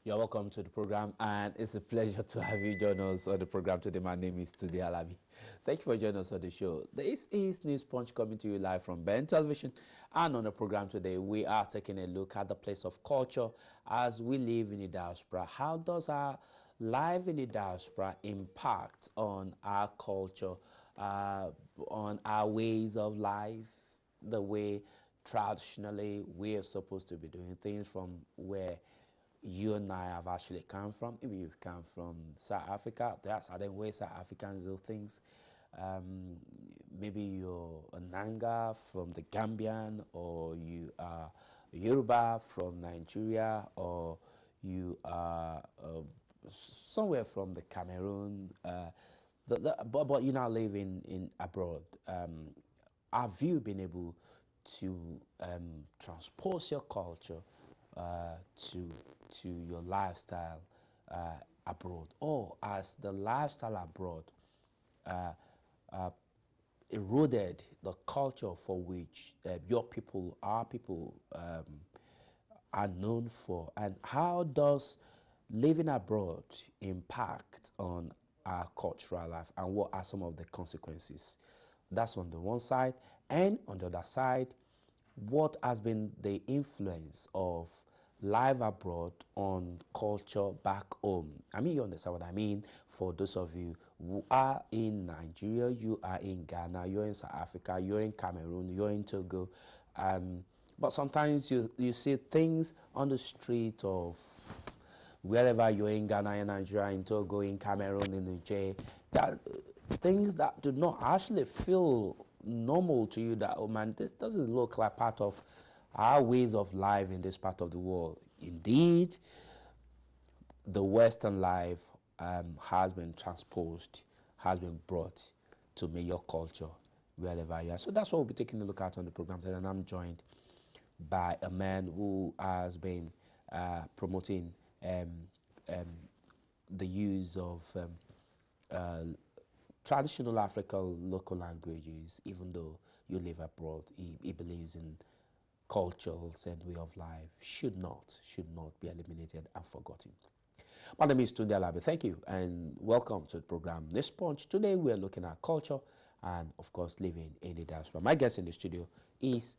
You're welcome to the program, and it's a pleasure to have you join us on the program today. My name is Tude Alabi. Thank you for joining us on the show. This is News Punch coming to you live from Ben Television, and on the program today, we are taking a look at the place of culture as we live in the diaspora. How does our life in the diaspora impact on our culture, on our ways of life, the way traditionally we are supposed to be doing things from where you and I have actually come from. Maybe you've come from South Africa. There are certain ways South Africans do things. Maybe you're a Nanga from the Gambian, or you are Yoruba from Nigeria, or you are somewhere from the Cameroon. But you now live in abroad. Have you been able to transpose your culture to your lifestyle abroad, or as the lifestyle abroad eroded the culture for which your people, our people, are known for? And how does living abroad impact on our cultural life, and what are some of the consequences? That's on the one side. And on the other side, what has been the influence of life abroad on culture back home? I mean, you understand what I mean. For those of you who are in Nigeria, you are in Ghana, you're in South Africa, you're in Cameroon, you're in Togo, but sometimes you see things on the street of wherever you're in Ghana, in Nigeria, in Togo, in Cameroon, in Niger, that things that do not actually feel normal to you, that, oh man, this doesn't look like part of our ways of life in this part of the world. Indeed, the Western life has been transposed, has been brought to make your culture wherever you are. So that's what we'll be taking a look at on the program today, and I'm joined by a man who has been promoting the use of traditional African local languages. Even though you live abroad, he believes in cultures and way of life should not be eliminated and forgotten. My name is Tunde Alabi. Thank you and welcome to the program News Punch. Today we are looking at culture and, of course, living in the diaspora. My guest in the studio is,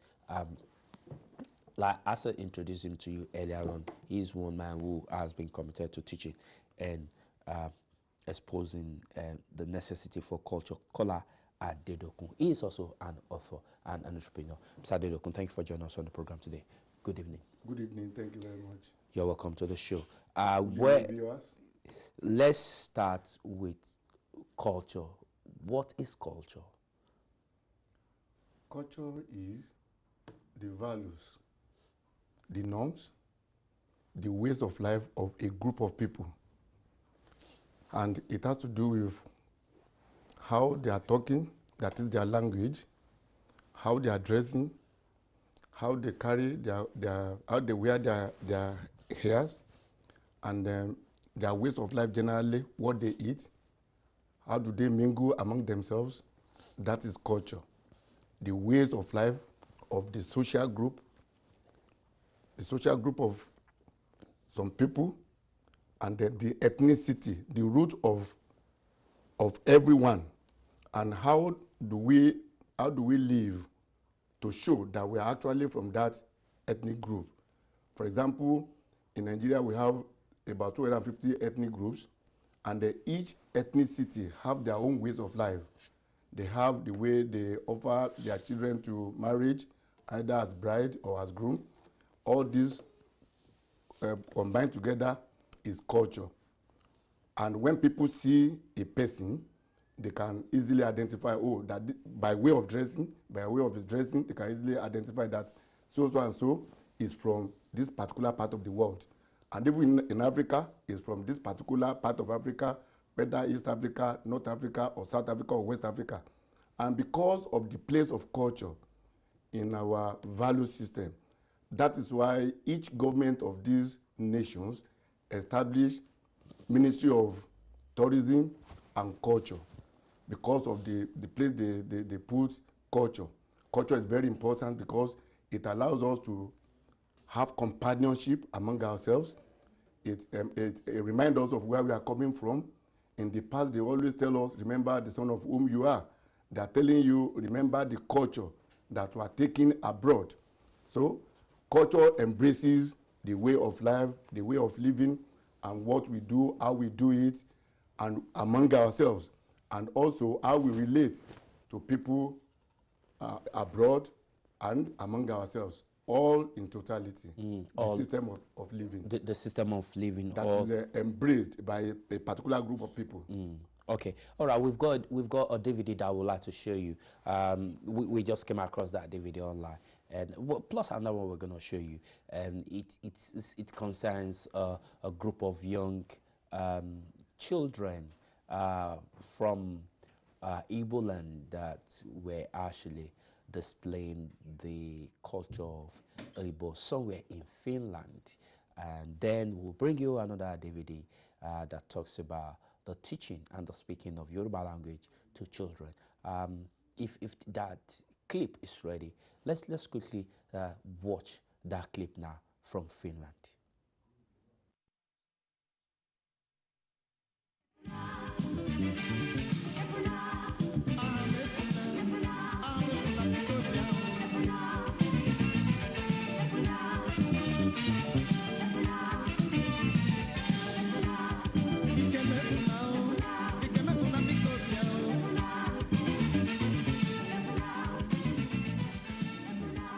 like as I introduced him to you earlier on, he's one man who has been committed to teaching and exposing the necessity for culture. Kola Adedokun. He is also an author and an entrepreneur. Mr. Adedokun, thank you for joining us on the program today. Good evening. Good evening. Thank you very much. You're welcome to the show. Viewers? Let's start with culture. What is culture? Culture is the values, the norms, the ways of life of a group of people. And it has to do with how they are talking, that is their language, how they are dressing, how they carry how they wear their hairs, and their ways of life generally, what they eat, how do they mingle among themselves. That is culture. The ways of life of the social group of some people, and the ethnicity, the root of everyone, and how do we live to show that we are actually from that ethnic group. For example, in Nigeria we have about 250 ethnic groups, and each ethnicity have their own ways of life. They have the way they offer their children to marriage, either as bride or as groom. All these combined together is culture. And when people see a person, they can easily identify, by way of dressing, they can easily identify that so and so is from this particular part of the world. And even in Africa, is from this particular part of Africa, whether East Africa, North Africa, or South Africa, or West Africa. And because of the place of culture in our value system, that is why each government of these nations established Ministry of Tourism and Culture, because of the place they put culture. Culture is very important because it allows us to have companionship among ourselves. it reminds us of where we are coming from. In the past, they always tell us, remember the son of whom you are. They are telling you, remember the culture that we are taking abroad. So culture embraces the way of life, the way of living, and what we do, how we do it, and among ourselves, and also how we relate to people abroad and among ourselves, all in totality. The system of living. The system of living that is embraced by a particular group of people. Okay, all right. We've got a DVD that I would like to show you. We just came across that DVD online, and plus another one we're going to show you. It concerns a group of young children from Igbo land that were actually displaying the culture of Igbo somewhere in Finland. And then we'll bring you another DVD that talks about the teaching and the speaking of Yoruba language to children. If that clip is ready, let's quickly watch that clip now from Finland.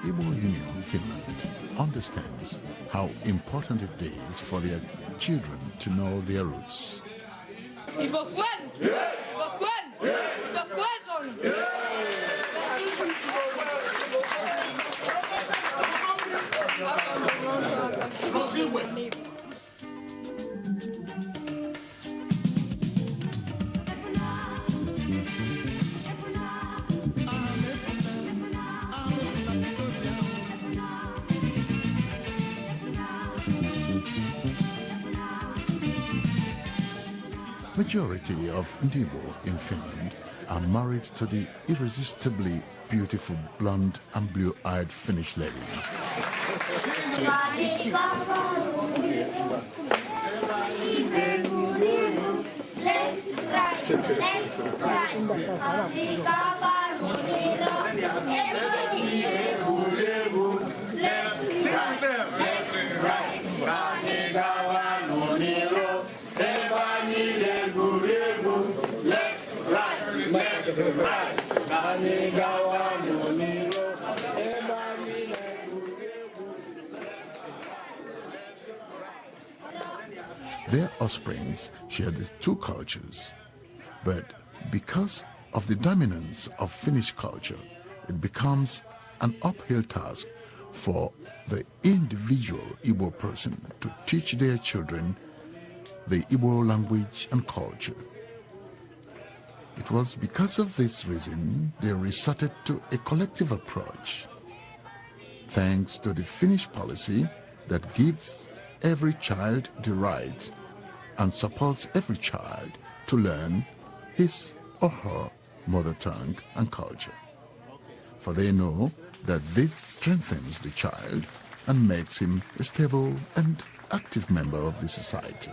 Igbo Union Finland understands how important it is for their children to know their roots. Majority of Ndibo in Finland are married to the irresistibly beautiful blonde and blue-eyed Finnish ladies. Their offsprings share the two cultures, but because of the dominance of Finnish culture, it becomes an uphill task for the individual Igbo person to teach their children the Igbo language and culture. It was because of this reason they resorted to a collective approach. Thanks to the Finnish policy that gives every child the right and supports every child to learn his or her mother tongue and culture. For they know that this strengthens the child and makes him a stable and active member of the society.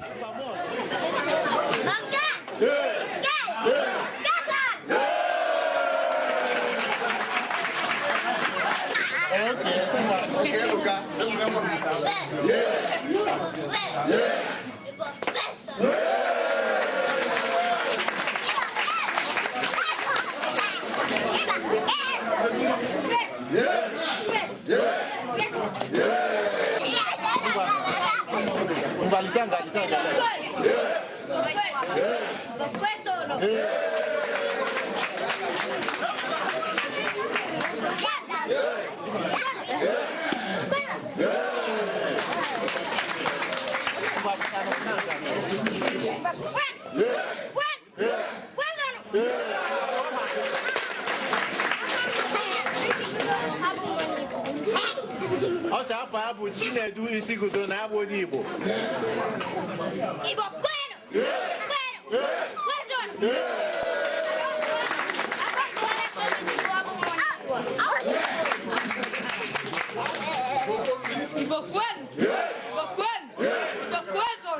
Chinedu isiguzo na abo di Igbo. Igbo kwenu. Kwenu. Igbo kwenu. Igbo kwenu. Igbo kwezo.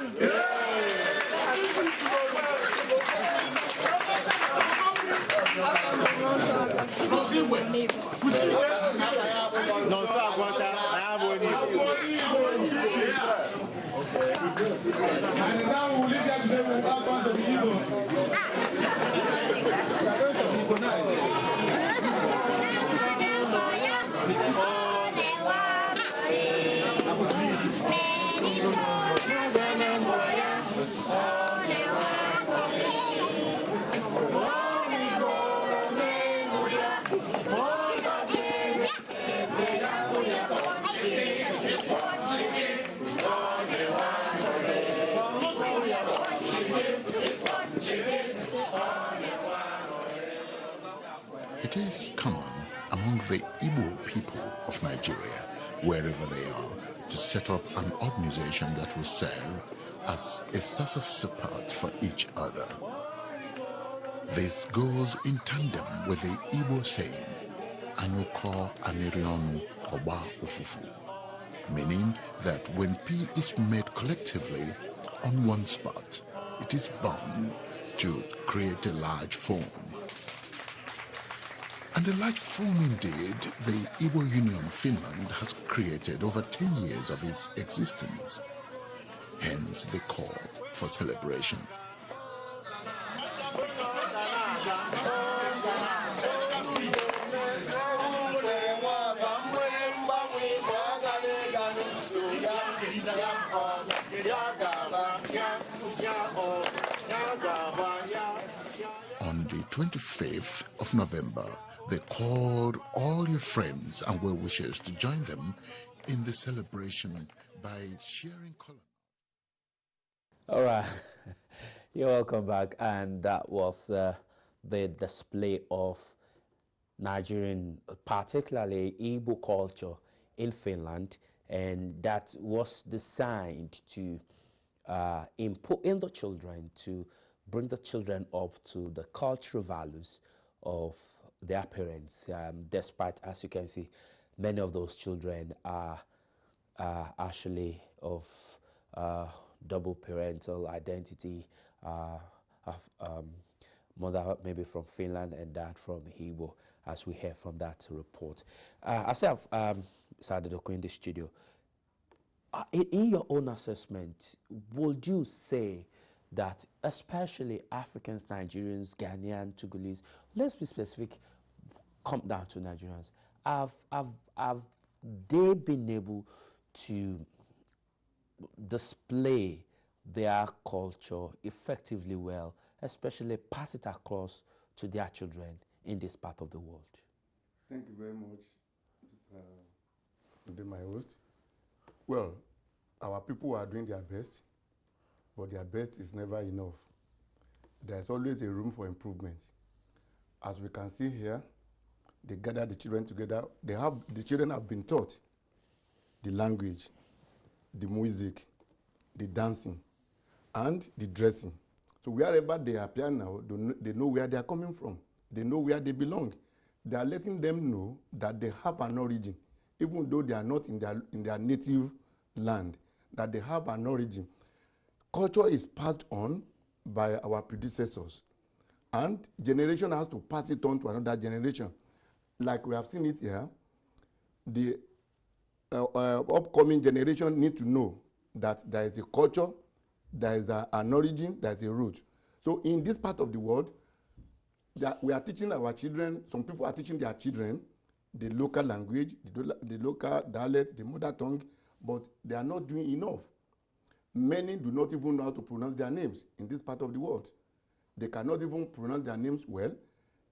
And the time we will leave here today, we will have part of the Igbos. It is common among the Igbo people of Nigeria, wherever they are, to set up an organization that will serve as a source of support for each other. This goes in tandem with the Igbo saying, Anyuko Anirionu Oba Ufufu, meaning that when pea is made collectively on one spot, it is bound to create a large form. And a large form indeed, the Igbo Union Finland has created over 10 years of its existence. Hence the call for celebration. On the 25th of November, they called all your friends and well-wishers to join them in the celebration by sharing color. All right, you're welcome back. And that was the display of Nigerian, particularly Igbo culture in Finland, and that was designed to input in the children, to bring the children up to the cultural values of their parents. Despite, as you can see, many of those children are actually of double parental identity, mother maybe from Finland and dad from Igbo, as we heard from that report. As I have Sadedoko in the studio, in your own assessment, would you say that especially Africans, Nigerians, Ghanaian, Togolese, let's be specific, come down to Nigerians, have they been able to display their culture effectively well, especially pass it across to their children in this part of the world? Thank you very much, my host. Well, our people are doing their best, but their best is never enough. There's always a room for improvement. As we can see here, they gather the children together. The children have been taught the language, the music, the dancing, and the dressing. So wherever they appear now, they know where they are coming from. They know where they belong. They are letting them know that they have an origin, even though they are not in their native land, that they have an origin. Culture is passed on by our predecessors, and generation has to pass it on to another generation. Like we have seen it here, the upcoming generation need to know that there is a culture, there is an origin, there is a root. So in this part of the world, we are teaching our children, some people are teaching their children the local language, the local dialect, the mother tongue, but they are not doing enough. Many do not even know how to pronounce their names in this part of the world. They cannot even pronounce their names well.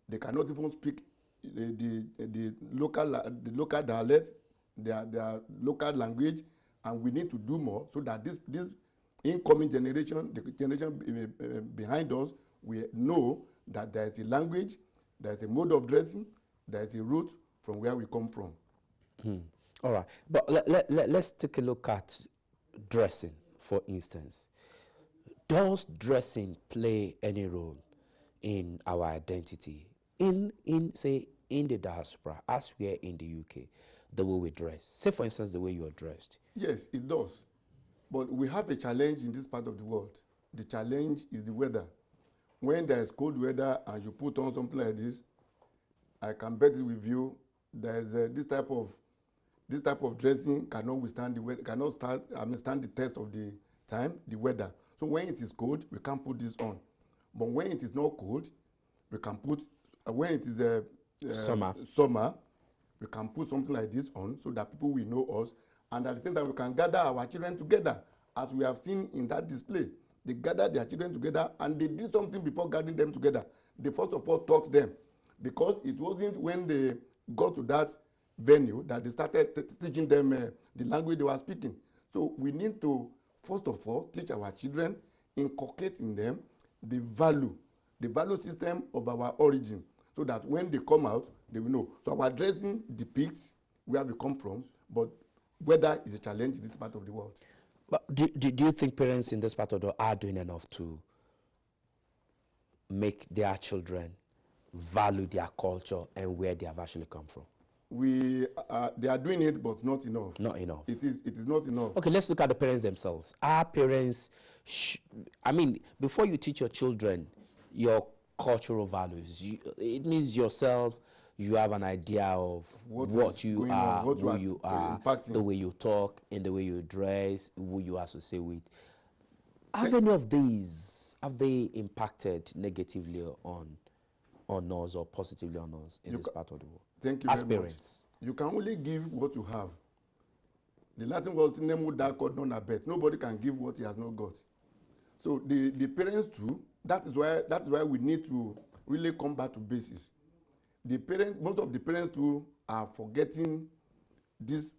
They cannot even speak the local dialect, their local language, and we need to do more so that this incoming generation, the generation behind us, we know that there is a language, there is a mode of dressing, there is a root from where we come from. All right, but let's take a look at dressing, for instance. Does dressing play any role in our identity? Say, in the diaspora, as we are in the UK, the way we dress. Say, for instance, the way you are dressed. Yes, it does. But we have a challenge in this part of the world. The challenge is the weather. When there is cold weather and you put on something like this, I can bet it with you, there is this type of dressing cannot withstand the weather, stand the test of the time, the weather. So when it is cold, we can't put this on. But when it is not cold, we can put, when it is summer, we can put something like this on so that people will know us. And at the same time, we can gather our children together, as we have seen in that display. They gathered their children together and they did something before gathering them together. They first of all taught them, because it wasn't when they got to that venue that they started teaching them the language they were speaking. So we need to, first of all, teach our children, inculcate in them the value system of our origin, so that when they come out, they will know. So our dressing depicts where we come from, but weather is a challenge in this part of the world. But do you think parents in this part of the world are doing enough to make their children value their culture and where they have actually come from? They are doing it, but not enough. Not enough. It is not enough. Okay, let's look at the parents themselves. Our parents, I mean, before you teach your children your cultural values, it means yourself, you have an idea of what you are, who you are, the way you talk, and the way you dress, who you associate with. Have any of these, have they impacted negatively on us or positively on us in this part of the world? Thank you as very parents. Much. You can only give what you have. The Latin word nemu da god non abet. Nobody can give what he has not got. So the parents too. That is why we need to really come back to basics. The parents, most of the parents too, are forgetting this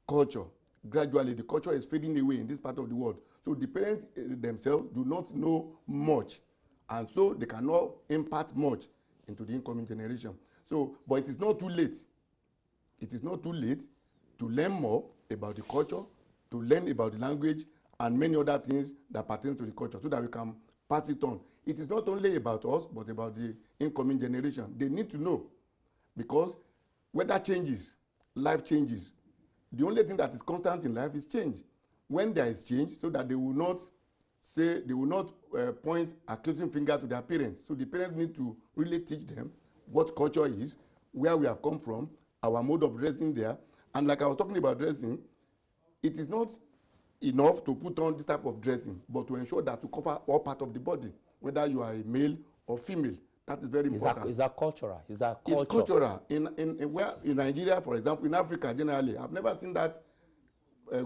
culture. Gradually, the culture is fading away in this part of the world. So the parents themselves do not know much, and so they cannot impart much into the incoming generation. So, but it is not too late. It is not too late to learn more about the culture, to learn about the language, and many other things that pertain to the culture, so that we can pass it on. It is not only about us, but about the incoming generation. They need to know, because weather changes, life changes. The only thing that is constant in life is change. When there is change, so that they will not say, they will not point accusing finger to their parents. So the parents need to really teach them what culture is, where we have come from, our mode of dressing there. And like I was talking about dressing, it is not enough to put on this type of dressing, but to ensure that to cover all part of the body, whether you are a male or female. That is very important. Is that cultural? Is that culture? It's cultural. In Nigeria, for example, in Africa generally, I've never seen that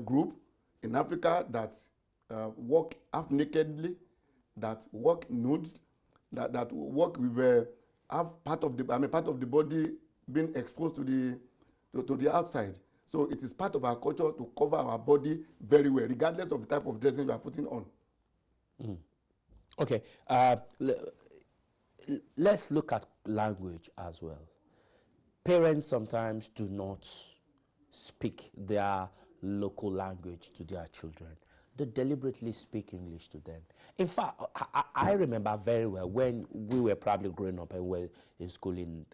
group in Africa that walk half nakedly, that walk nude, that walk with have part of the body being exposed to the outside. So it is part of our culture to cover our body very well, regardless of the type of dressing you are putting on. Mm. Okay. Let's look at language as well. Parents sometimes do not speak their local language to their children. They deliberately speak English to them. In fact, I remember very well when we were probably growing up and were in school, in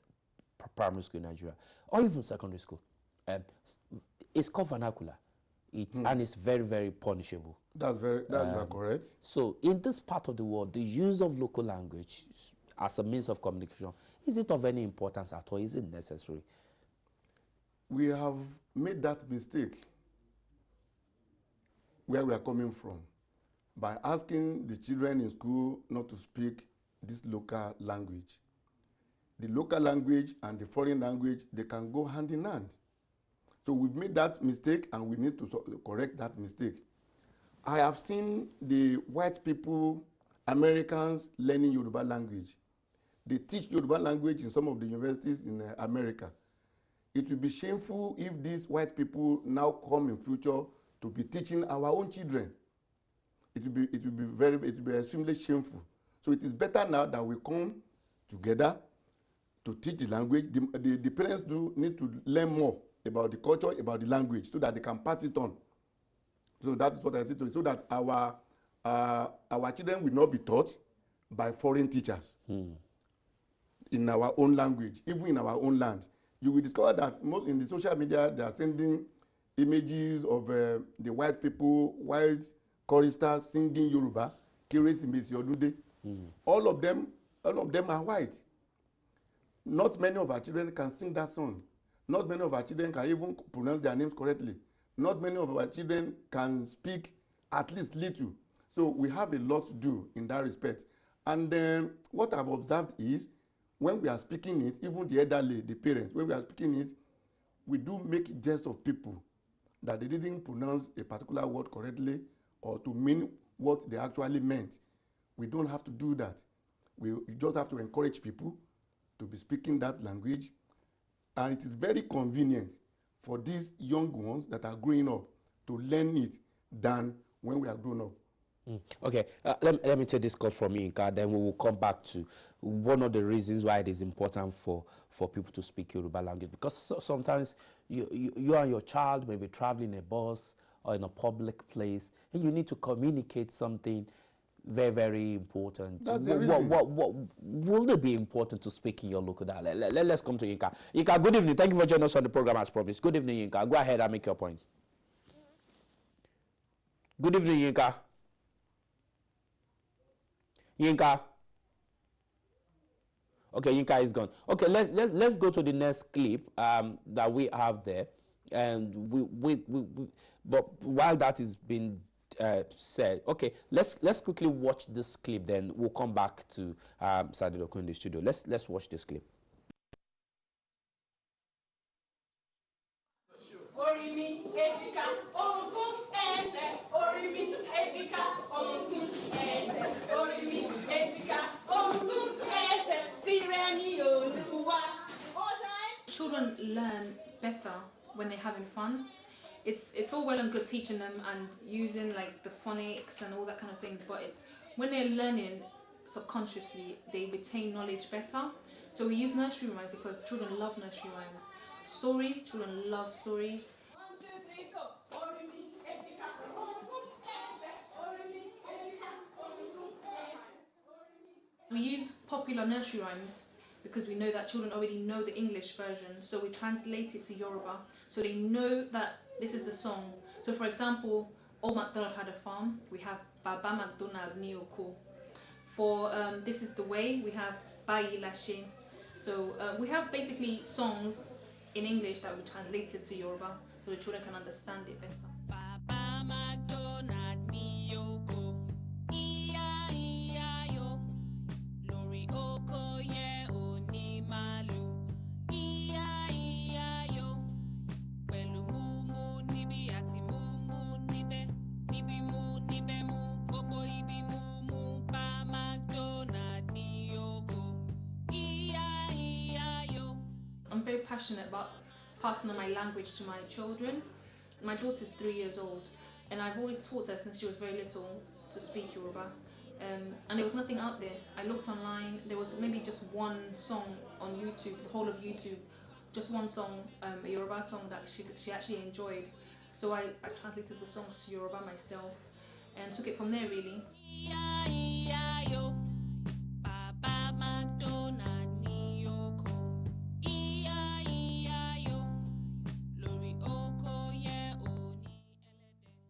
primary school in Nigeria, or even secondary school. It's called vernacular. And it's very, very punishable. That's correct. So in this part of the world, the use of local language as a means of communication, is it of any importance at all? Is it necessary? We have made that mistake where we are coming from by asking the children in school not to speak this local language. The local language and the foreign language, they can go hand in hand. So we've made that mistake and we need to correct that mistake. I have seen the white people, Americans, learning Yoruba language. They teach Yoruba language in some of the universities in America. It will be shameful if these white people now come in future to be teaching our own children. It will be extremely shameful. So it is better now that we come together to teach the language. The parents do need to learn more about the culture, about the language, so that they can pass it on. So that is what I say to you, so that our children will not be taught by foreign teachers in our own language, even in our own land. You will discover that most in the social media, they are sending images of the white people, white choristers singing Yoruba, Keresimesi Odunde. All of them are white. Not many of our children can sing that song. Not many of our children can even pronounce their names correctly. Not many of our children can speak at least little. So we have a lot to do in that respect. And what I've observed is when we are speaking it, even the elderly, the parents, when we are speaking it, we do make jest of people that they didn't pronounce a particular word correctly or to mean what they actually meant. We don't have to do that. We just have to encourage people to be speaking that language. And it is very convenient for these young ones that are growing up to learn it than when we are grown up. Okay, let me take this call from Yinka, then we will come back to one of the reasons why it is important for people to speak Yoruba language. Because sometimes you and your child may be traveling in a bus or in a public place, and you need to communicate something very, very important. That's the reason. What will it be important to speak in your local dialect? Let's come to Yinka. Yinka, good evening. Thank you for joining us on the program as promised. Good evening, Yinka. Go ahead and make your point. Good evening, Yinka. Yinka. Okay, Yinka is gone. Okay, let's go to the next clip that we have there, and but while that is being said, okay, let's quickly watch this clip. Then we'll come back to Sadiq in the studio. Let's watch this clip. Children learn better when they're having fun. It's all well and good teaching them and using like the phonics and all that kind of things, but it's when they're learning subconsciously, they retain knowledge better. So we use nursery rhymes because children love nursery rhymes. Stories, children love stories. We use popular nursery rhymes because we know that children already know the English version, so we translate it to Yoruba, so they know that this is the song. So for example, Old MacDonald had a farm, we have Baba MacDonald ni oko. For This Is the Way, we have Bayi Lashe. So we have basically songs in English that we translated to Yoruba, so the children can understand it better. Baba MacDonald ni oko. I'm very passionate about passing on my language to my children. My daughter's 3 years old, and I've always taught her since she was very little to speak Yoruba. And there was nothing out there. I looked online, there was maybe just one song on YouTube, the whole of YouTube, just one song, a Yoruba song that she actually enjoyed. So I translated the songs to Yoruba myself and took it from there really.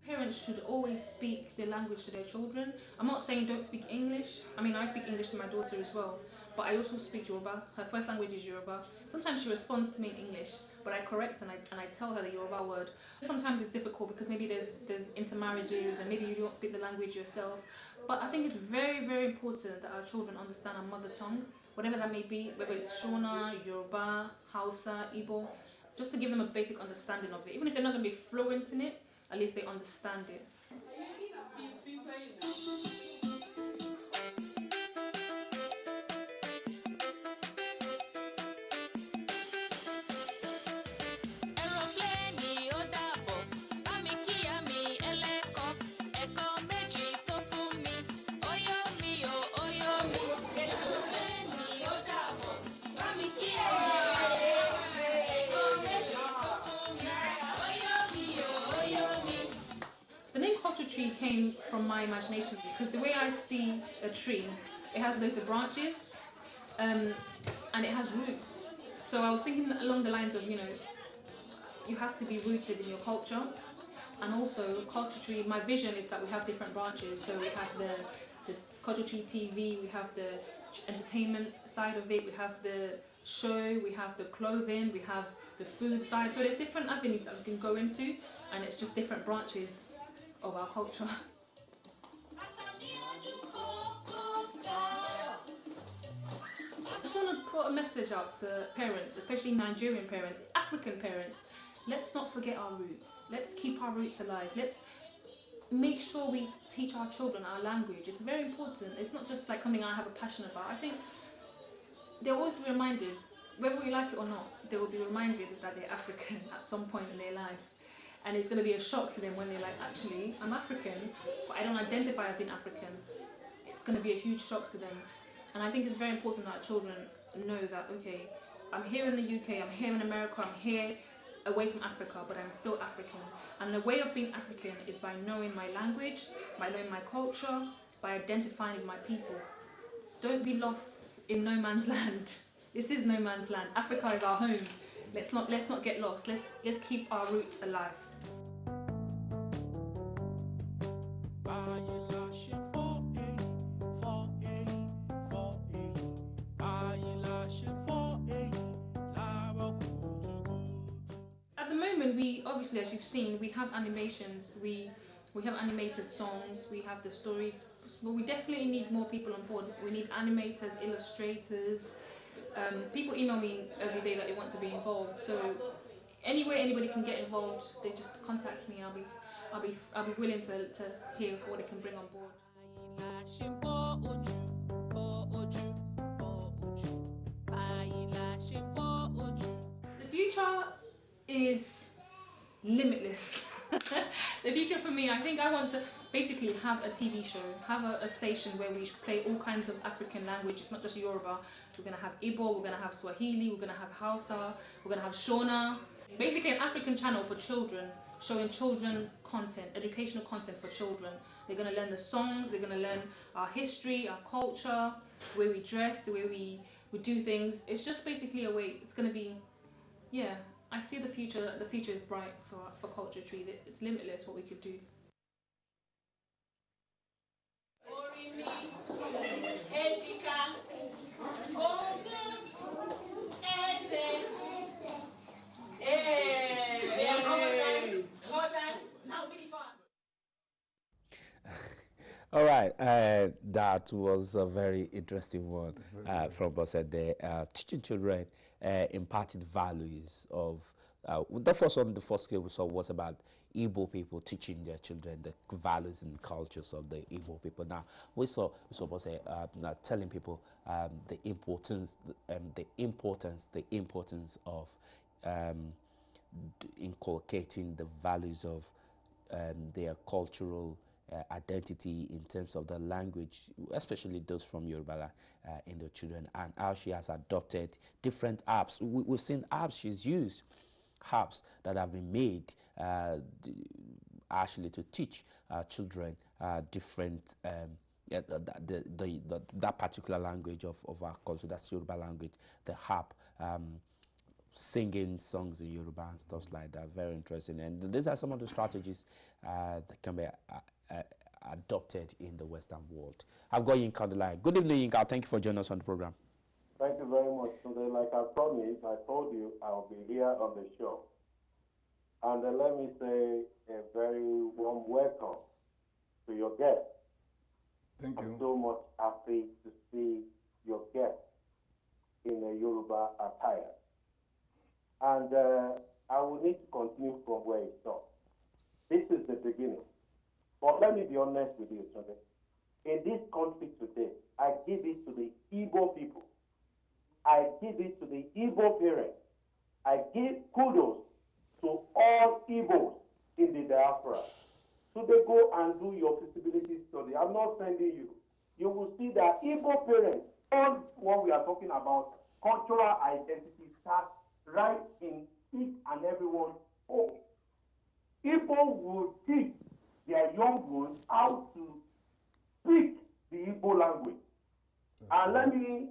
Parents should always speak their language to their children. I'm not saying don't speak English. I mean, I speak English to my daughter as well, but I also speak Yoruba. Her first language is Yoruba. Sometimes she responds to me in English, but I correct and I tell her the Yoruba word. Sometimes it's difficult because maybe there's intermarriages and maybe you don't speak the language yourself. But I think it's very, very important that our children understand our mother tongue, whatever that may be, whether it's Shona, Yoruba, Hausa, Igbo, just to give them a basic understanding of it. Even if they're not going to be fluent in it, at least they understand it. Tree came from my imagination because the way I see a tree, it has loads of branches and it has roots. So I was thinking along the lines of, you know, you have to be rooted in your culture, and also Culture Tree, my vision is that we have different branches. So we have the Culture Tree TV, we have the entertainment side of it, we have the show, we have the clothing, we have the food side. So there's different avenues that we can go into, and it's just different branches of our culture. I just want to put a message out to parents, especially Nigerian parents, African parents. Let's not forget our roots. Let's keep our roots alive. Let's make sure we teach our children our language. It's very important. It's not just like something I have a passion about. I think they'll always be reminded, whether we like it or not, they will be reminded that they're African at some point in their life. And it's going to be a shock to them when they're like, actually, I'm African, but I don't identify as being African. It's going to be a huge shock to them. And I think it's very important that children know that, okay, I'm here in the UK, I'm here in America, I'm here away from Africa, but I'm still African. And the way of being African is by knowing my language, by knowing my culture, by identifying with my people. Don't be lost in no man's land. This is no man's land. Africa is our home. Let's not get lost. Let's keep our roots alive. At the moment, we obviously, as you've seen, we have animations. We have animated songs. We have the stories. But we definitely need more people on board. We need animators, illustrators. People email me every day that they want to be involved. So any way anybody can get involved, they just contact me. I'll be willing to hear what they can bring on board. The future is limitless. The future for me, I think I want to basically have a TV show, have a station where we play all kinds of African languages, not just Yoruba. We're going to have Igbo, we're going to have Swahili, we're going to have Hausa, we're going to have Shona. Basically an African channel for children, showing children content, educational content for children. They're going to learn the songs, they're going to learn our history, our culture, the way we dress, the way we do things. It's just basically a way, it's going to be, yeah, I see the future is bright for Culture Tree. It's limitless what we could do. All right, that was a very interesting one from Bose there. Teaching children imparted values of the first clip we saw was about Igbo people teaching their children the values and cultures of the Igbo people. Now we saw Bose telling people the importance of inculcating the values of their cultural identity in terms of the language, especially those from Yoruba in the children, and how she has adopted different apps. We've seen apps she's used, apps that have been made actually to teach children different that particular language of our culture, that's Yoruba language, the harp. Singing songs in Yoruba and stuff like that. Very interesting. And these are some of the strategies that can be adopted in the Western world. I've got Yinka on the line. Good evening, Yinka. Thank you for joining us on the program. Thank you very much. Today, like I promised, I told you I'll be here on the show. And let me say a very warm welcome to your guest. Thank you. I'm so much happy to see your guest in a Yoruba attire. And I will need to continue from where it stopped. This is the beginning. But let me be honest with you, Sunday. In this country today, I give it to the Igbo people. I give it to the Igbo parents. I give kudos to all Igbos in the diaspora. So they go and do your feasibility study. I'm not sending you. You will see that Igbo parents, all what we are talking about, cultural identity starts right in each and everyone's home. Igbo will teach their young ones how to speak the Igbo language. And let me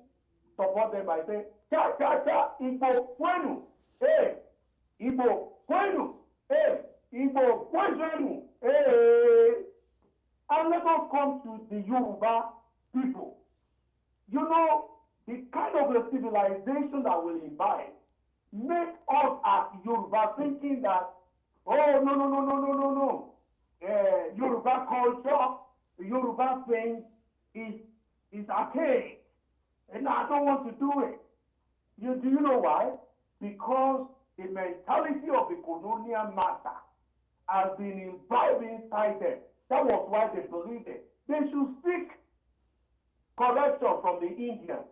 support them by saying, cha cha cha, Igbo kwenu, hey, Igbo kwenu, hey, Igbo kwenu, hey. And let us come to the Yoruba people. You know, the kind of a civilization that will imbibe make us as Yoruba thinking that, oh, no. Yoruba culture, Yoruba thing is archaic, and I don't want to do it. Do you know why? Because the mentality of the colonial master has been imbibed inside them. That was why they believed it. They should seek correction from the Indians.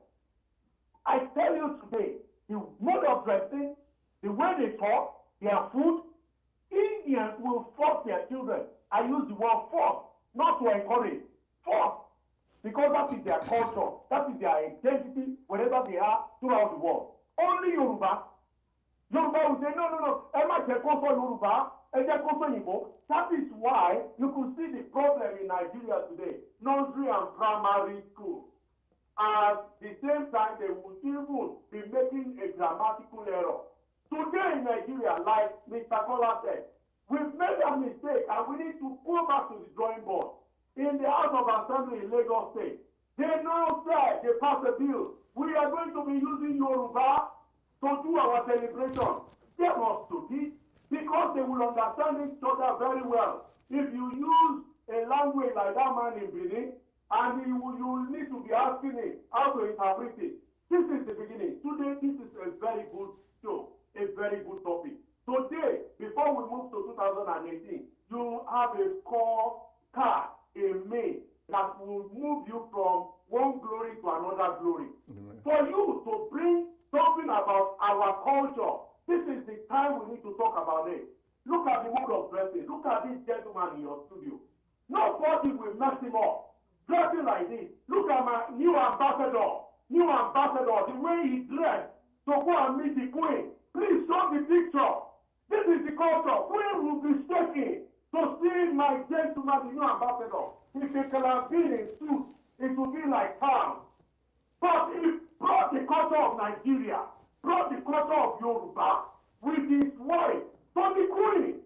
I tell you today, the mode of dressing, the way they talk, their food, Indians will force their children. I use the word force, not to encourage. Force. Because that is their culture. That is their identity wherever they are throughout the world. Only Yoruba. Yoruba will say, no. Yoruba. That is why you could see the problem in Nigeria today. Nursery and primary school. At the same time, they will even be making a grammatical error. Today in Nigeria, like Mr. Kola said, we've made a mistake and we need to go back to the drawing board. In the House of Assembly in Lagos State, they now said they passed a bill. We are going to be using Yoruba to do our celebration. They must do this because they will understand each other very well. If you use a language like that man in Benin, and you will need to be asking him how to interpret it. This is the beginning. Today, this is a very good show, a very good topic. Today, before we move to 2018, you have a core card, a main, that will move you from one glory to another glory. Mm-hmm. For you to bring something about our culture, this is the time we need to talk about it. Look at the mode of dressing. Look at this gentleman in your studio. Nobody will mess him up. Dressing like this. Look at my new ambassador, the way he dressed to go and meet the queen. Please show the picture. This is the culture. Queen will be shaking to see my gentleman, the new ambassador. If he can have been in suit, it will be like town. But he brought the culture of Nigeria, brought the culture of Yoruba with his wife to the queen.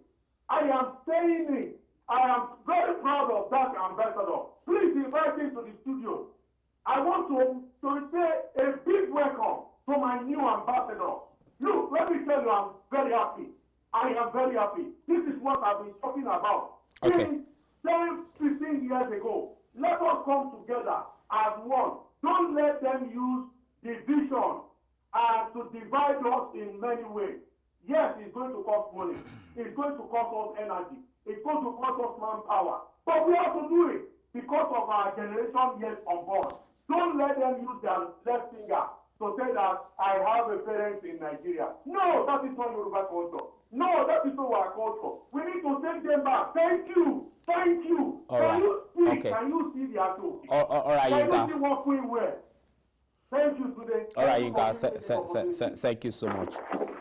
I am saying it. I am very proud of that ambassador. Please invite him to the studio. I want to say a big welcome to my new ambassador. Look, let me tell you, I'm very happy. I am very happy. This is what I've been talking about. Okay. Since 10, 15 years ago, let us come together as one. Don't let them use division to divide us in many ways. Yes, it's going to cost money. It's going to cost us energy. It's going to cost us manpower. But we have to do it because of our generation yet unborn. Don't let them use their left finger to say that I have a parent in Nigeria. No, that is not Yoruba culture. No, that is not our culture. We need to take them back. Thank you. Thank you. All can right. you see? Okay. Can you see the actual? All right, Can Yinka. you see what we wear? Thank you today. All right, Thank you Yinka. for giving me the opportunity. Thank you so much.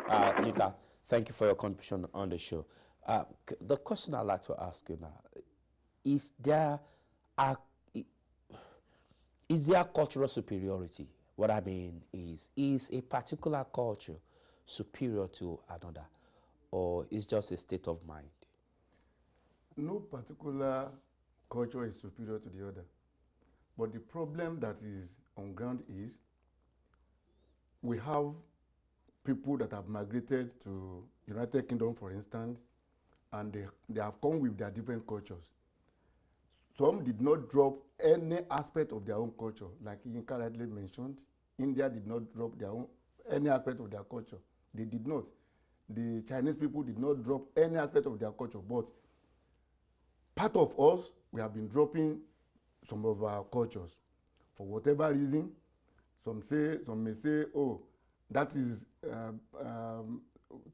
Yinka, thank you for your contribution on the show. The question I'd like to ask you now, is there cultural superiority? What I mean is a particular culture superior to another, or is just a state of mind? No particular culture is superior to the other. But the problem that is on ground is we have people that have migrated to United Kingdom, for instance, and they have come with their different cultures. Some did not drop any aspect of their own culture, like Yinka rightly mentioned. India did not drop any aspect of their culture. They did not. The Chinese people did not drop any aspect of their culture. But part of us, we have been dropping some of our cultures. For whatever reason, some may say, oh, that is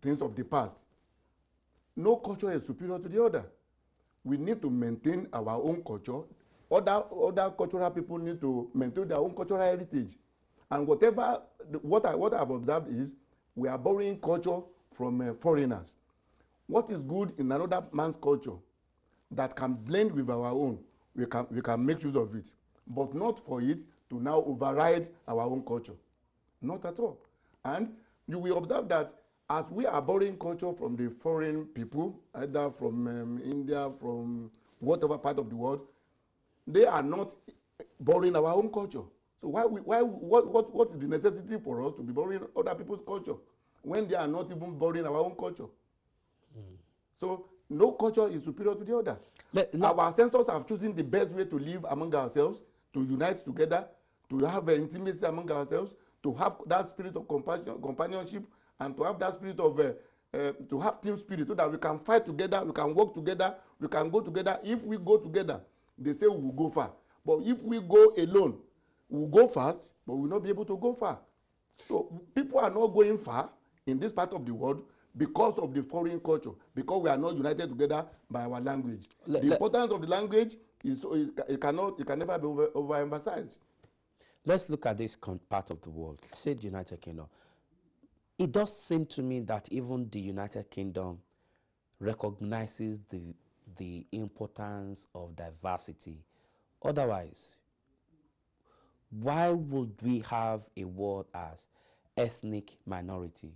things of the past. No culture is superior to the other. We need to maintain our own culture. Other cultural people need to maintain their own cultural heritage. And what I've observed is we are borrowing culture from foreigners. What is good in another man's culture that can blend with our own, we can make use of it, but not for it to now override our own culture. Not at all. And you will observe that as we are borrowing culture from the foreign people, either from India, from whatever part of the world, they are not borrowing our own culture. So what is the necessity for us to be borrowing other people's culture when they are not even borrowing our own culture? So no culture is superior to the other. Our ancestors have chosen the best way to live among ourselves, to unite together, to have intimacy among ourselves, to have that spirit of compassion, companionship, and to have that spirit of to have team spirit, so that we can fight together, we can work together, we can go together. If we go together, they say we will go far. But if we go alone, we will go fast, but we will not be able to go far. So people are not going far in this part of the world because of the foreign culture, because we are not united together by our language. The importance of the language is it can never be overemphasized. Let's look at this part of the world, say the United Kingdom. It does seem to me that even the United Kingdom recognizes the importance of diversity. Otherwise, why would we have a word as ethnic minority?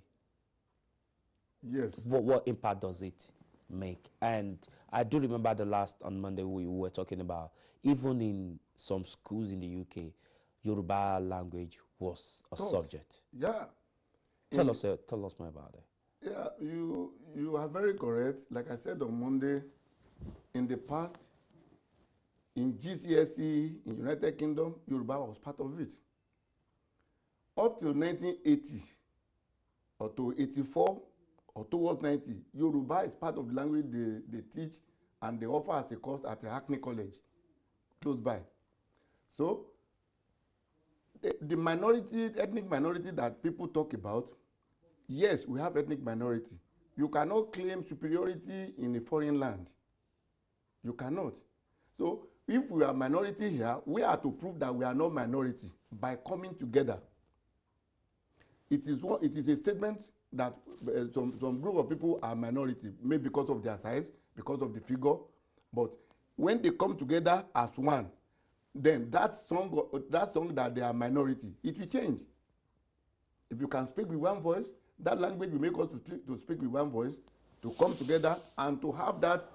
Yes. What impact does it make? And I do remember on Monday we were talking about, even in some schools in the UK, Yoruba language was a subject. Yeah. Tell us more about it. Yeah, you are very correct. Like I said on Monday, in the past, in GCSE, in United Kingdom, Yoruba was part of it. Up till 1980, or to 84, or towards 90, Yoruba is part of the language they teach and they offer as a course at the Hackney College, close by. So, the ethnic minority that people talk about, yes, we have ethnic minority. You cannot claim superiority in a foreign land. You cannot. So, if we are minority here, we are to prove that we are not minority by coming together. It is a statement that some group of people are minority, maybe because of their size, because of the figure, but when they come together as one, then that song that they are minority, it will change. If you can speak with one voice, that language will make us to speak with one voice, to come together and to have that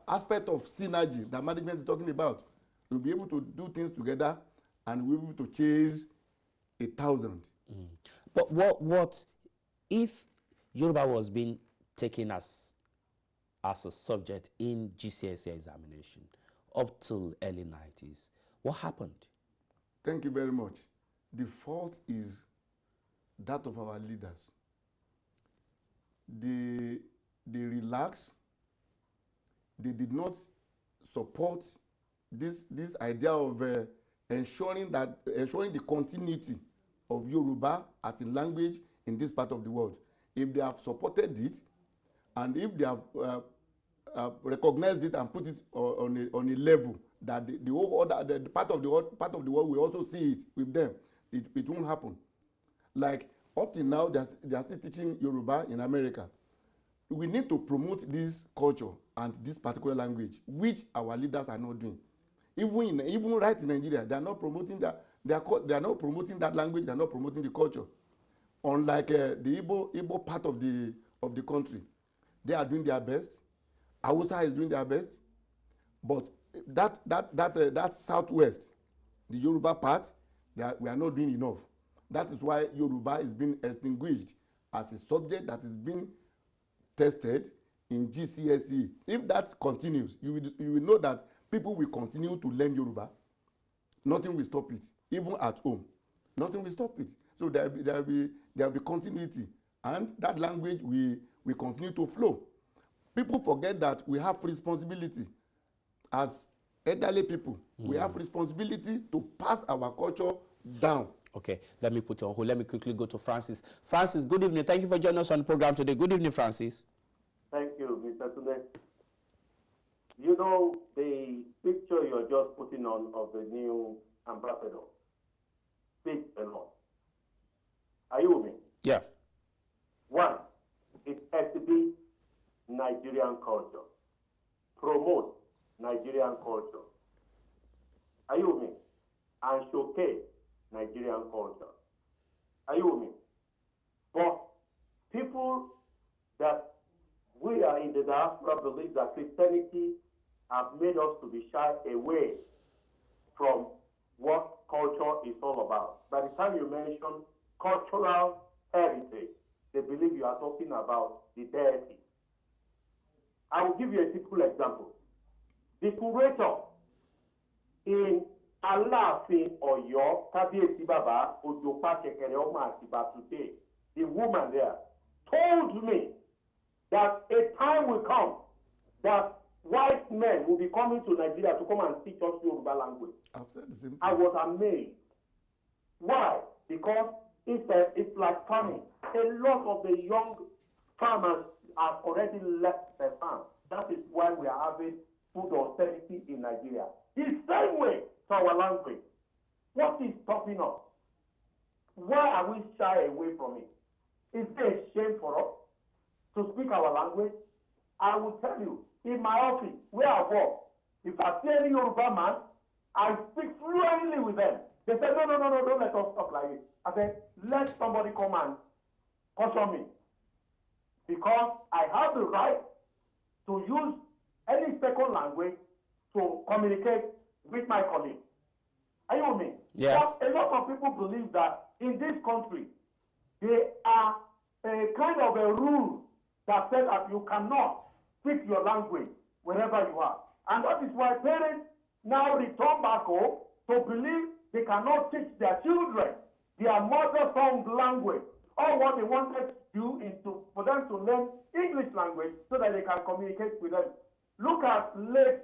aspect of synergy that management is talking about. We'll be able to do things together and we'll be able to chase 1,000. But what if Yoruba was being taken as a subject in GCSE examination up till early 90s? What happened? Thank you very much. The fault is that of our leaders. They relaxed. They did not support this idea of ensuring the continuity of Yoruba as a language in this part of the world. If they have supported it, and if they have recognized it and put it on a level that the whole other part of the world will also see it with them, it won't happen. Like up till now, they are still teaching Yoruba in America. We need to promote this culture and this particular language, which our leaders are not doing. Even right in Nigeria, they are not promoting that. They are not promoting that language. They are not promoting the culture. Unlike the Igbo part of the country, they are doing their best. Hausa is doing their best, but that southwest, the Yoruba part, we are not doing enough. That is why Yoruba is being extinguished as a subject that is being tested in GCSE. If that continues, you will know that people will continue to learn Yoruba. Nothing will stop it, even at home. Nothing will stop it. So there will be continuity, and that language will continue to flow. People forget that we have responsibility as elderly people. We have responsibility to pass our culture down. Okay, let me put you on hold. Let me quickly go to Francis. Francis, good evening. Thank you for joining us on the program today. Good evening, Francis. Thank you, Mr. Tunde. You know, the picture you're just putting on of the new ambassador speaks a lot. Are you with me? Yeah. One, it exhibits Nigerian culture, promote Nigerian culture. Are you with me? And showcase Nigerian culture. Are you with me? But people that we are in the diaspora believe that Christianity has made us to be shy away from what culture is all about. By the time you mention cultural heritage, they believe you are talking about the deity. I will give you a typical example. The curator in Aláàfin Ọ̀yọ́, Kábíyèsí Bàbá Òjòpá Ṣẹ̀kẹ̀rẹ̀ Ọmọ Àtìbà today, the woman there, told me that a time will come that white men will be coming to Nigeria to come and teach us Yoruba language. I've said the same thing. I was amazed. Why? Because it's like farming. A lot of the young farmers have already left the farm. That is why we are having food austerity in Nigeria. The same way to our language. What is stopping us? Why are we shy away from it? Is there a shame for us to speak our language? I will tell you, in my office, where I work, if I see any Yoruba man, I speak fluently with them. They say, no, don't let us talk like this. I said, let somebody come and caution me. Because I have the right to use any second language to communicate with my colleagues. Are you with me? Yeah. But a lot of people believe that in this country, there are a kind of a rule that says that you cannot speak your language wherever you are. And that is why parents now return back home to believe they cannot teach their children their mother tongue language. All what they wanted to do is for them to learn English language so that they can communicate with them. Look at late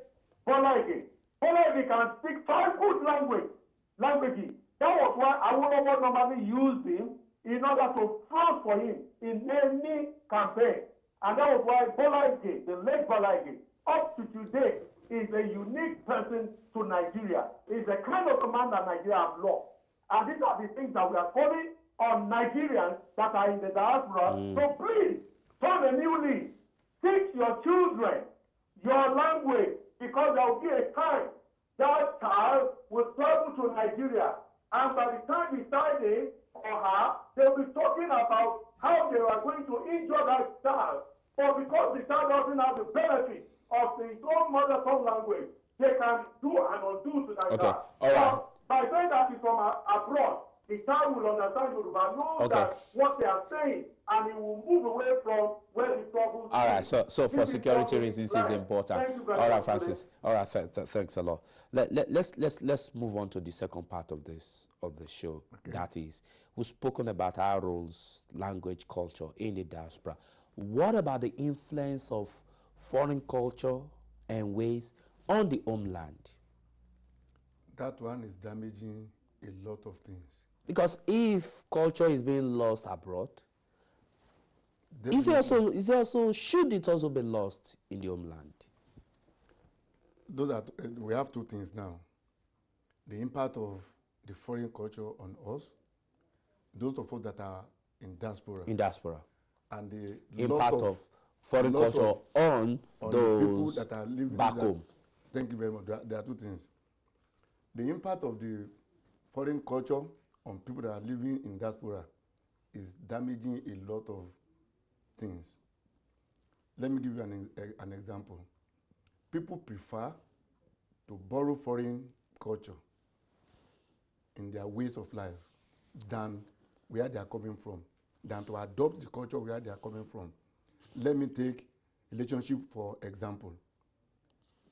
Bola Ige. Bola Ige can speak 5 good languages. That was why Awolowo normally used him in order to frost for him in any campaign. And that was why Bola Ige, the late Bola Ige, up to today, is a unique person to Nigeria. Is the kind of a man that Nigeria has lost. And these are the things that we are calling on Nigerians that are in the diaspora. So please, turn a new leaf. Teach your children your language, because there will be a time that child will travel to Nigeria. And by the time he started or her, they'll be talking about how they are going to injure that child. But because the child doesn't have the benefit of his own mother tongue language, they can do and undo to that Okay, child. all right. So, by saying that he's from abroad, the child will understand Yoruba, knows that what they are saying, and he will move away from where the trouble is. All right, so for This is security what reasons right. is important. Thank you very All right, much, Francis. All right, thanks a lot. Let's move on to the second part of the show. Okay. That is, we've spoken about our roles, language, culture in the diaspora. What about the influence of foreign culture and ways on the homeland? That one is damaging a lot of things. Because if culture is being lost abroad, should it also be lost in the homeland? We have 2 things now. The impact of the foreign culture on us, those of us that are in diaspora. And the impact of foreign culture on the those people that are living back home. Thank you very much. There are 2 things. The impact of the foreign culture on people that are living in diaspora is damaging a lot of things. Let me give you an example. People prefer to borrow foreign culture in their ways of life than where they are coming from, than to adopt the culture where they are coming from. Let me take relationship for example.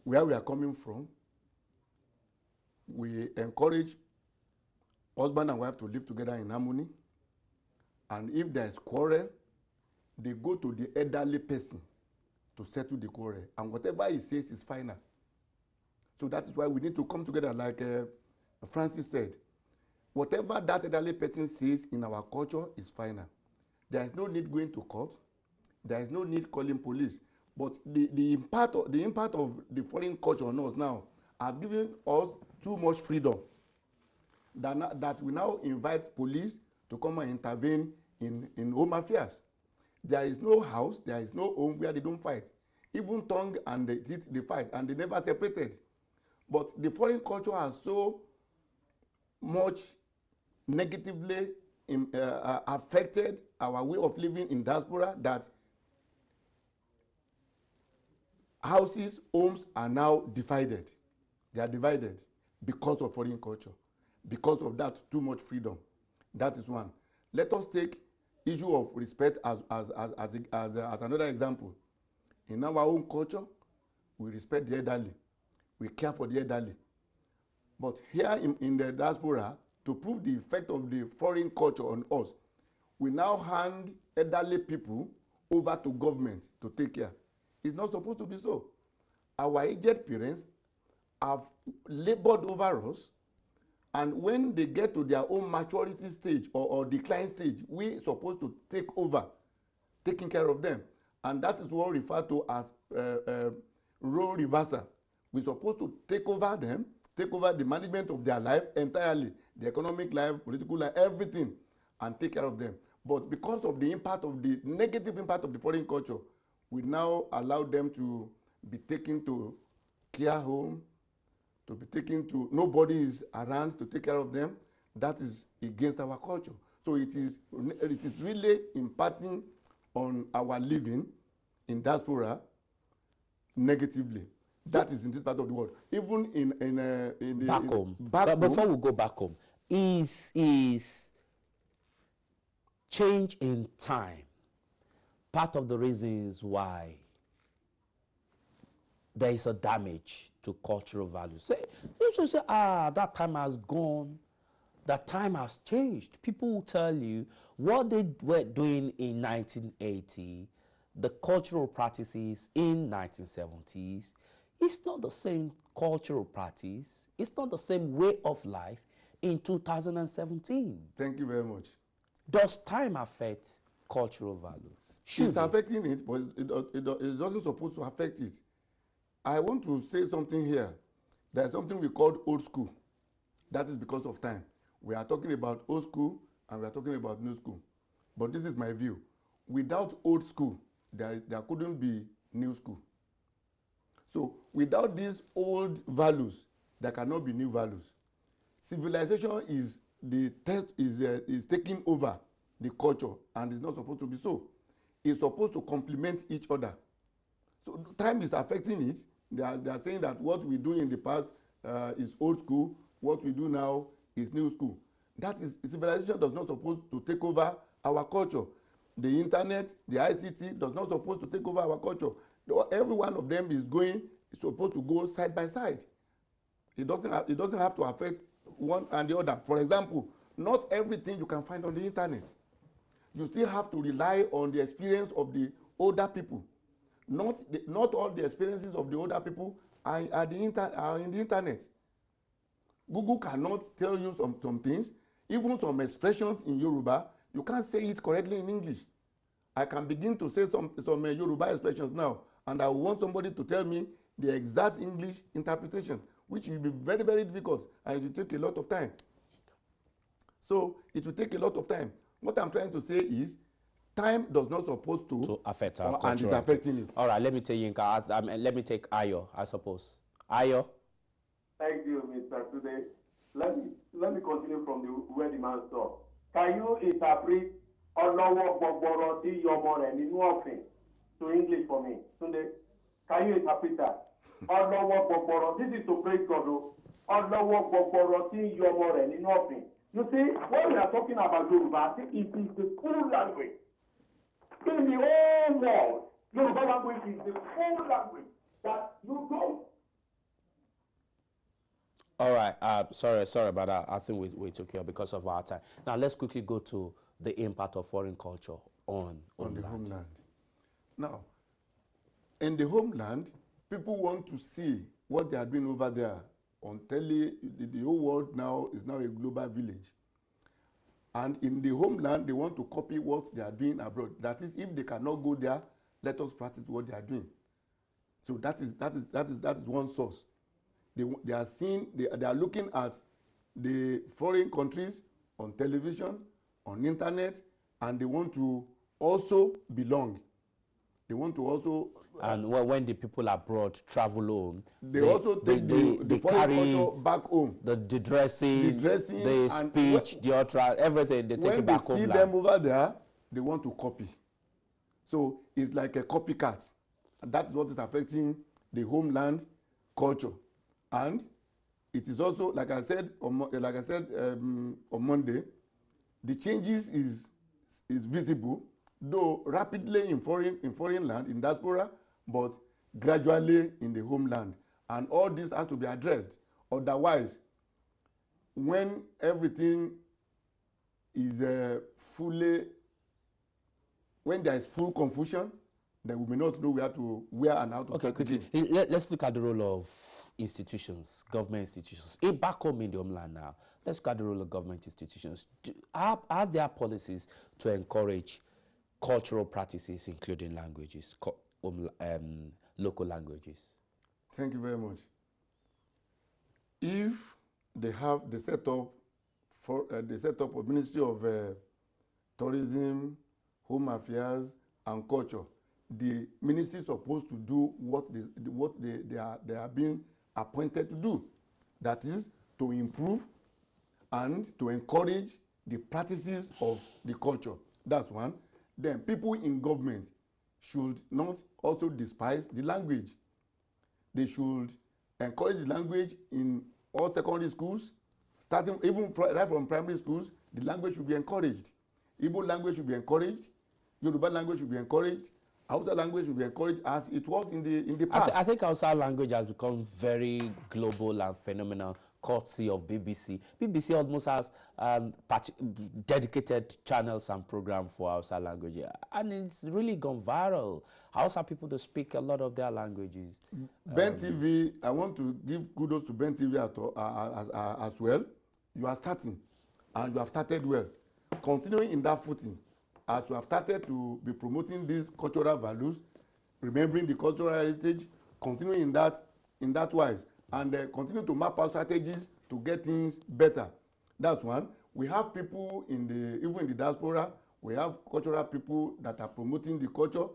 Where we are coming from, we encourage husband and wife to live together in harmony, and if there is quarrel, they go to the elderly person to settle the quarrel, and whatever he says is final. So that is why we need to come together, like Francis said. Whatever that elderly person says in our culture is final. There is no need going to court. There is no need calling police. But the impact of the foreign culture on us now has given us too much freedom that we now invite police to come and intervene in home affairs. There is no house, there is no home where they don't fight. Even tongue and the teeth, they fight, and they never separated. But the foreign culture has so much negatively affected our way of living in diaspora that houses, homes are now divided. They are divided because of foreign culture. Because of that, too much freedom. That is one. Let us take issue of respect as another example. In our own culture, we respect the elderly. We care for the elderly. But here in the diaspora, to prove the effect of the foreign culture on us, we now hand elderly people over to government to take care. It's not supposed to be so. Our aged parents have labored over us, and when they get to their own maturity stage or decline stage, we're supposed to take over, taking care of them. And that is what we refer to as role reversal. We're supposed to take over them, take over the management of their life entirely, the economic life, political life, everything, and take care of them. But because of the impact of the negative impact of the foreign culture, we now allow them to be taken to care home, to be taken to, nobody is around to take care of them. That is against our culture. So it is really impacting on our living in diaspora negatively. That is in this part of the world. Even in the back home. Back But home, before we go back home, is change in time part of the reasons why there is a damage to cultural values? You say, that time has gone, that time has changed. People will tell you what they were doing in 1980, the cultural practices in 1970s, it's not the same cultural practice, it's not the same way of life in 2017. Thank you very much. Does time affect cultural values? It's affecting it, but it doesn't supposed to affect it. I want to say something here. There's something we call old school. That is because of time. We are talking about old school and we are talking about new school. But this is my view. Without old school, there couldn't be new school. So without these old values, there cannot be new values. Civilization is taking over the culture, and it's not supposed to be so. It's supposed to complement each other. So time is affecting it. They are saying that what we do in the past is old school. What we do now is new school. That is, civilization does not supposed to take over our culture. The internet, the ICT does not supposed to take over our culture. Every one of them is supposed to go side by side. It doesn't have to affect one and the other. For example, not everything you can find on the internet. You still have to rely on the experience of the older people. Not all the experiences of the older people are in the internet. Google cannot tell you some things. Even some expressions in Yoruba, you can't say it correctly in English. I can begin to say some Yoruba expressions now, and I want somebody to tell me the exact English interpretation, which will be very, very difficult, and it will take a lot of time. So it will take a lot of time. What I'm trying to say is, time does not supposed to affect our culture. And it's affecting it. All right, let me take Yinka. Let me take Ayo, I suppose. Ayo. Thank you, Mr. Tunde. Let me continue from where the man stopped. Can you interpret ọlọ́wọ́ gbọgbọrọ tí yọmọ rẹ̀ nínú ọ̀fìn to English for me? Tunde, can you interpret that? Ọlọ́wọ́ gbọgbọrọ, this is to praise God. Ọlọ́wọ́ gbọgbọrọ tí yọmọ rẹ̀ nínú ọ̀fìn. You see, when we are talking about Yoruba, it is the full language. In the whole world, Yoruba language is the full language that you don't. All right, sorry about that. I think we took care because of our time. Now let's quickly go to the impact of foreign culture on the homeland. Now, in the homeland, people want to see what they are doing over there on telly. The whole world now is now a global village. And in the homeland, they want to copy what they are doing abroad. That is, if they cannot go there, let us practice what they are doing. So that is one source. They are looking at the foreign countries on television, on internet, and they want to also belong. They want to also. And when the people abroad travel home, they also take the foreign culture back home. The dressing, the speech, the utterance, everything. They take it back home. When they see them over there, they want to copy. So it's like a copycat. And that's what is affecting the homeland culture. And it is also, like I said on Monday, the changes is visible, though rapidly in foreign land, in diaspora, but gradually in the homeland. And all this has to be addressed. Otherwise, when everything is when there is full confusion, then we may not know where and how to Okay, start quickly. again. Let's look at the role of institutions, government institutions. Back home in the homeland now, let's look at the role of government institutions. Are there policies to encourage cultural practices, including languages, local languages? Thank you very much. If they have the setup of Ministry of Tourism, Home Affairs, and Culture, the ministry is supposed to do what they are being appointed to do. That is to improve and to encourage the practices of the culture. That's one. Then people in government should not also despise the language. They should encourage the language in all secondary schools, starting even right from primary schools. The language should be encouraged. Igbo language should be encouraged. Yoruba language should be encouraged. Hausa language should be encouraged as it was in the past. I think Hausa language has become very global and phenomenal, courtesy of BBC. BBC almost has dedicated channels and programs for Hausa language, and it's really gone viral. Hausa people to speak a lot of their languages. Ben TV, I want to give kudos to Ben TV as well. You are starting, and you have started well. Continuing in that footing, as you have started to be promoting these cultural values, remembering the cultural heritage, continuing in that wise, and continue to map out strategies to get things better. That's one. We have people even in the diaspora, we have cultural people that are promoting the culture.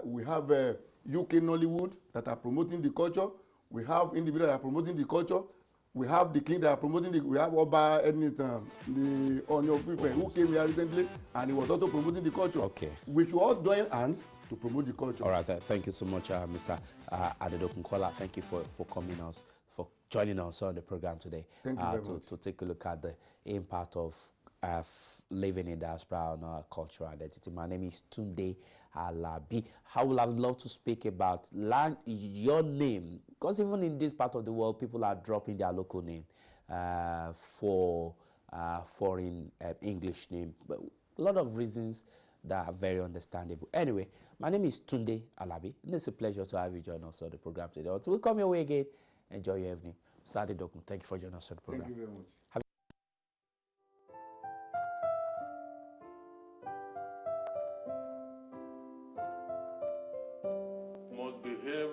We have UK Nollywood that are promoting the culture. We have individuals that are promoting the culture. We have the king that are promoting we have Oba Ednington, the Onyo people who came here recently, and he was also promoting the culture. Okay. We should all join hands to promote the culture. All right, thank you so much, Mr. Adedokun Kola. Thank you for joining us on the program today. Thank you very much. To take a look at the impact of living in diaspora on our cultural identity. My name is Tunde Alabi. I would have loved to speak about your name, because even in this part of the world, people are dropping their local name for foreign English name. But a lot of reasons that are very understandable. Anyway, my name is Tunde Alabi, and it's a pleasure to have you join us on the program today. Until we come your way again, enjoy your evening. Mr. Adedokun, thank you for joining us on the program. Thank you very much. Must behave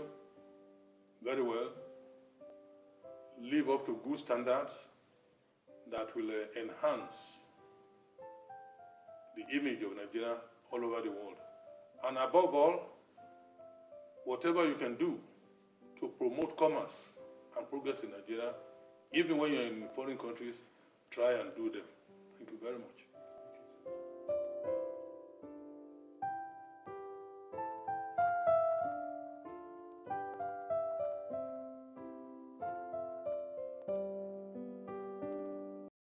very well, live up to good standards that will enhance the image of Nigeria all over the world. And above all, whatever you can do to promote commerce and progress in Nigeria, even when you're in foreign countries, try and do them. Thank you very much.